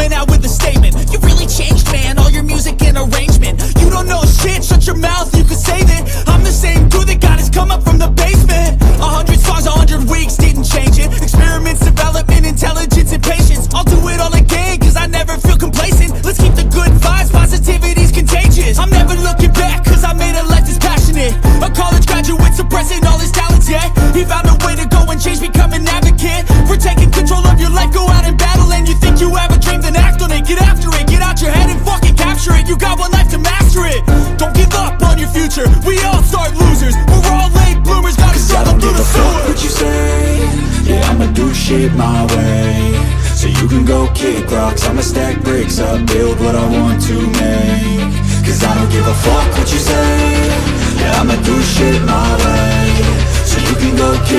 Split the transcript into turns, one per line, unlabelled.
coming out with a statement. You really changed, man, all your music and arrangement. You don't know shit, shut your mouth, you could save it. I'm the same dude that got his come up from the basement. 100 songs, 100 weeks, didn't change it. Experiments, development, intelligence, and patience. I'll do it all again, cause I never feel complacent. Let's keep the good vibes, positivity's contagious. I'm never looking back, cause I made a life that's passionate. A college graduate suppressing all his talents, yeah. He found a way to go and change, become an advocate for taking control of your life, go out and battle. And you think you have a dream, then act on it. Get after it, get out your head and fucking capture it. You got one life to master it. Don't give up on your future, we all start losers. We're all late bloomers, gotta struggle through the sewer.
What you say? Yeah, I'ma do shit my way. So you can go kick rocks, I'ma stack bricks up, build what I want to make. Cause I don't give a fuck what you say. Yeah, I'ma do shit my way. So you can go kick